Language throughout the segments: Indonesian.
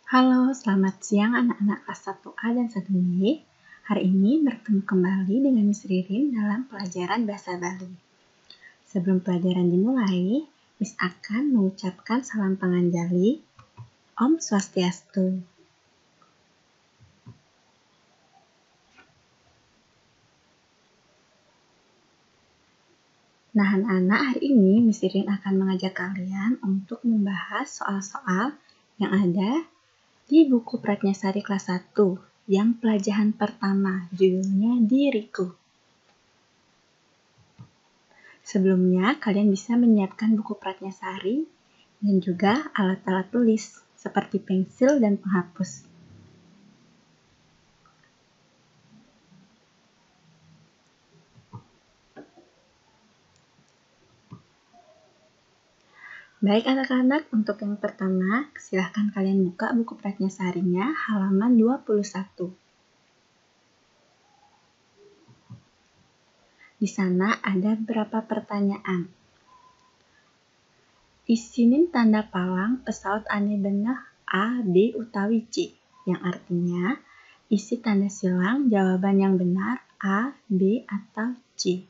Halo, selamat siang anak-anak kelas 1A dan 1B. Hari ini bertemu kembali dengan Miss Ririn dalam pelajaran Bahasa Bali. Sebelum pelajaran dimulai, Miss akan mengucapkan salam panganjali. Om Swastiastu. Nah, anak-anak, hari ini Miss Ririn akan mengajak kalian untuk membahas soal-soal yang ada di buku Pratnyasari kelas 1 yang pelajaran pertama, judulnya Diriku. Sebelumnya, kalian bisa menyiapkan buku Pratnyasari dan juga alat-alat tulis seperti pensil dan penghapus. Baik anak-anak, untuk yang pertama, silahkan kalian buka buku Pratnyasarinya halaman 21. Di sana ada beberapa pertanyaan. Isinin tanda palang pesawat aneh benah A, B, utawi C, yang artinya isi tanda silang jawaban yang benar A, B, atau C.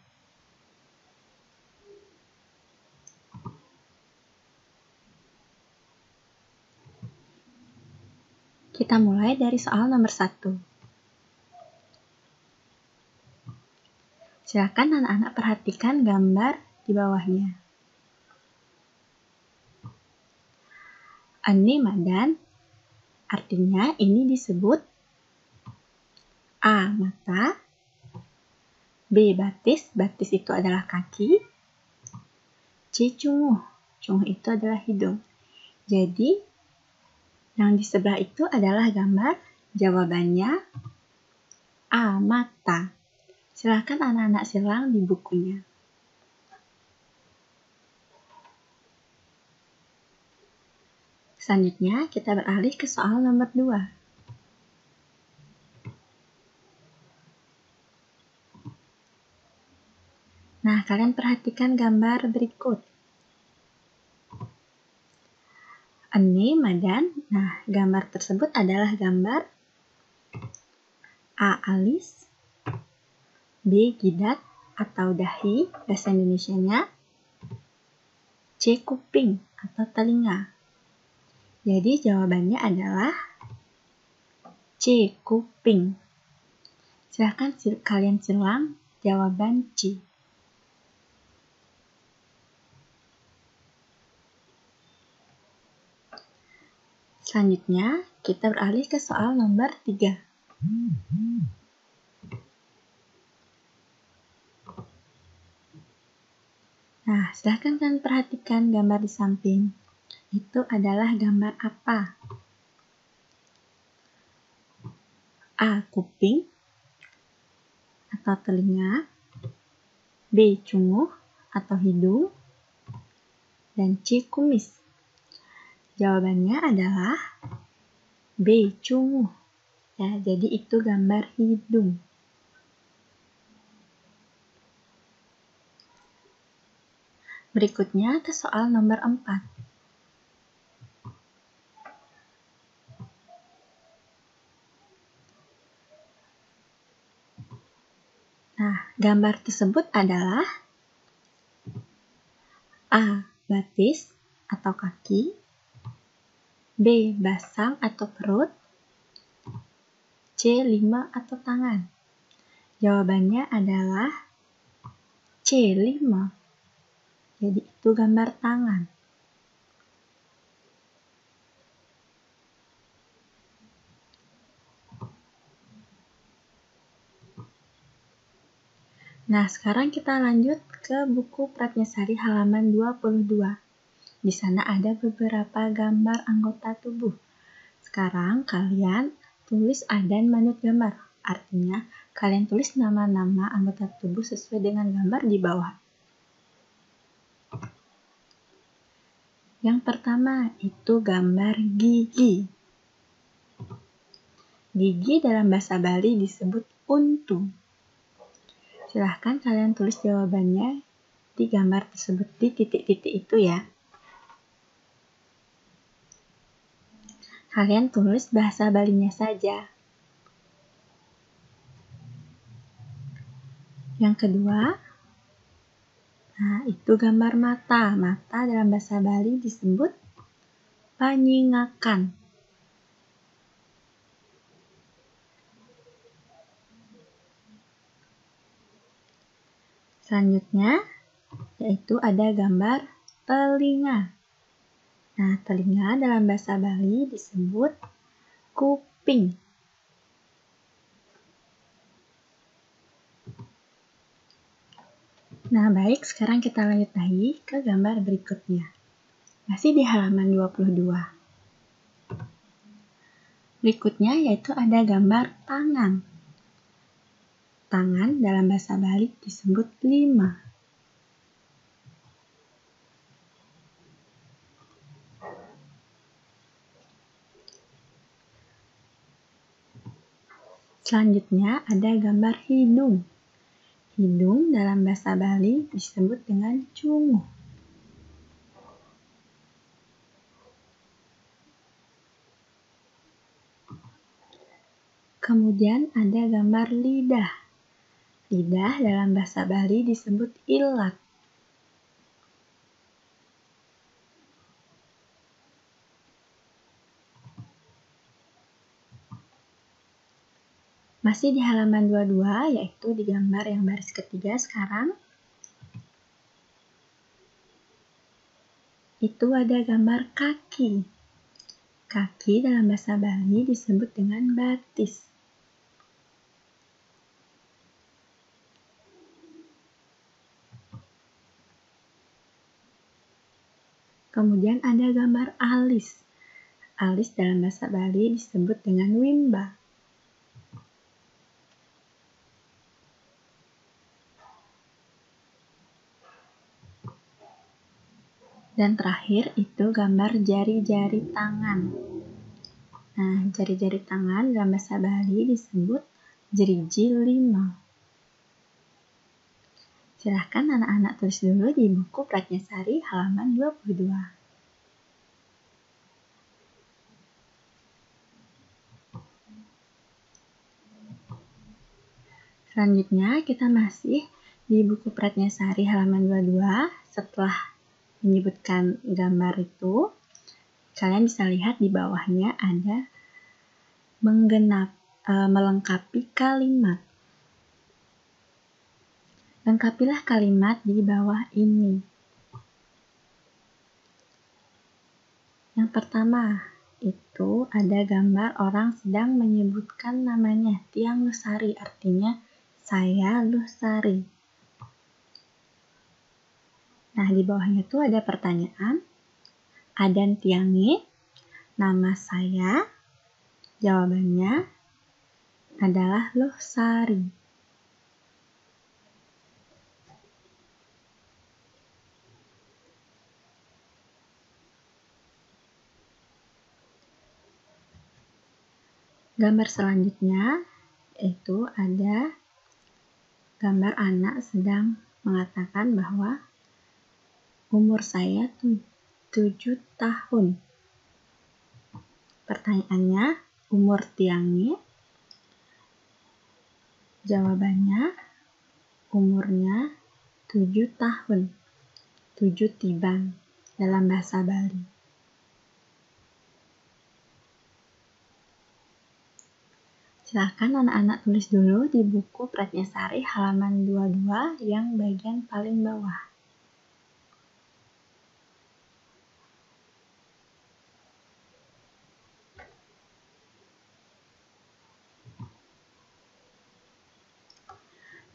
Kita mulai dari soal nomor 1. Silakan anak-anak perhatikan gambar di bawahnya. Ani madan, artinya ini disebut A. Mata, B. Batis, batis itu adalah kaki, C. Cunguh, cunguh itu adalah hidung. Jadi, yang di sebelah itu adalah gambar, jawabannya A. Mata. Silakan anak-anak silang di bukunya. Selanjutnya, kita beralih ke soal nomor 2. Nah, kalian perhatikan gambar berikut. Ani madan. Nah, gambar tersebut adalah gambar A. Alis, B. Jidat atau dahi, bahasa Indonesianya, C. Kuping atau telinga. Jadi jawabannya adalah C. Kuping. Silahkan kalian silang jawaban C. Selanjutnya, kita beralih ke soal nomor 3. Nah, silahkan kalian perhatikan gambar di samping. Itu adalah gambar apa? A. Kuping atau telinga, B. Cunguh atau hidung, dan C. Kumis. Jawabannya adalah B. Cunguh. Ya, jadi itu gambar hidung. Berikutnya ke soal nomor 4. Nah, gambar tersebut adalah A. Batis atau kaki, B. Basang atau perut, C. Lima atau tangan. Jawabannya adalah C. 5. Jadi itu gambar tangan. Nah, sekarang kita lanjut ke buku Pratnyasari halaman 22. Di sana ada beberapa gambar anggota tubuh. Sekarang kalian tulis A dan manut gambar. Artinya, kalian tulis nama-nama anggota tubuh sesuai dengan gambar di bawah. Yang pertama itu gambar gigi. Gigi dalam bahasa Bali disebut untu. Silahkan kalian tulis jawabannya di gambar tersebut di titik-titik itu ya. Kalian tulis bahasa Balinya saja. Yang kedua, nah itu gambar mata. Mata dalam bahasa Bali disebut panyingakan. Selanjutnya, yaitu ada gambar telinga. Nah, telinga dalam bahasa Bali disebut kuping. Nah, baik, sekarang kita lanjut lagi ke gambar berikutnya. Masih di halaman 22. Berikutnya yaitu ada gambar tangan. Tangan dalam bahasa Bali disebut lima. Selanjutnya ada gambar hidung. Hidung dalam bahasa Bali disebut dengan cungu. Kemudian ada gambar lidah. Lidah dalam bahasa Bali disebut ilat. Masih di halaman 22, yaitu di gambar yang baris ketiga sekarang. Itu ada gambar kaki. Kaki dalam bahasa Bali disebut dengan batis. Kemudian ada gambar alis. Alis dalam bahasa Bali disebut dengan wimba. Dan terakhir itu gambar jari-jari tangan. Nah, jari-jari tangan dalam bahasa Bali disebut jeriji lima. Silahkan anak-anak tulis dulu di buku Pratnyasari halaman 22. Selanjutnya kita masih di buku Pratnyasari halaman 22. Setelah menyebutkan gambar itu, kalian bisa lihat di bawahnya ada melengkapi kalimat. Lengkapilah kalimat di bawah ini. Yang pertama, itu ada gambar orang sedang menyebutkan namanya, Tiang Lusari, artinya saya Lusari. Nah, di bawahnya itu ada pertanyaan, Adan Tiange, nama saya, jawabannya adalah Lusari. Gambar selanjutnya itu ada gambar anak sedang mengatakan bahwa umur saya 7 tahun. Pertanyaannya, umur Tiangnya? Jawabannya, umurnya 7 tahun. 7 tiban dalam bahasa Bali. Silakan anak-anak tulis dulu di buku Pratnyasari halaman 22 yang bagian paling bawah.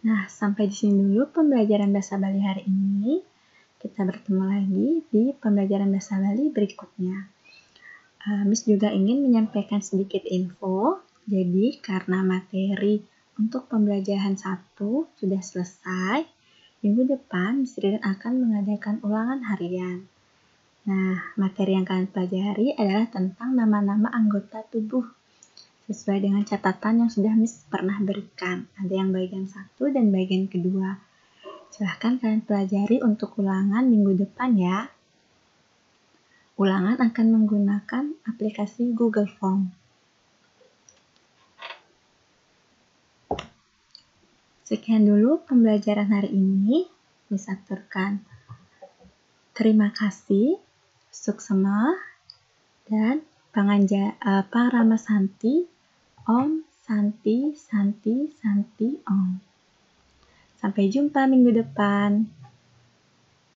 Nah, sampai di sini dulu pembelajaran bahasa Bali hari ini. Kita bertemu lagi di pembelajaran bahasa Bali berikutnya. Miss juga ingin menyampaikan sedikit info. Jadi, karena materi untuk pembelajaran 1 sudah selesai, minggu depan Miss Ririn akan mengadakan ulangan harian. Nah, materi yang kalian pelajari adalah tentang nama-nama anggota tubuh sesuai dengan catatan yang sudah Miss pernah berikan. Ada yang bagian 1 dan bagian kedua. Silahkan kalian pelajari untuk ulangan minggu depan ya. Ulangan akan menggunakan aplikasi Google Form. Sekian dulu pembelajaran hari ini. Miss aturkan terima kasih, suksema, dan Pangrama Santi, Om Santi Santi Santi Om. Sampai jumpa minggu depan.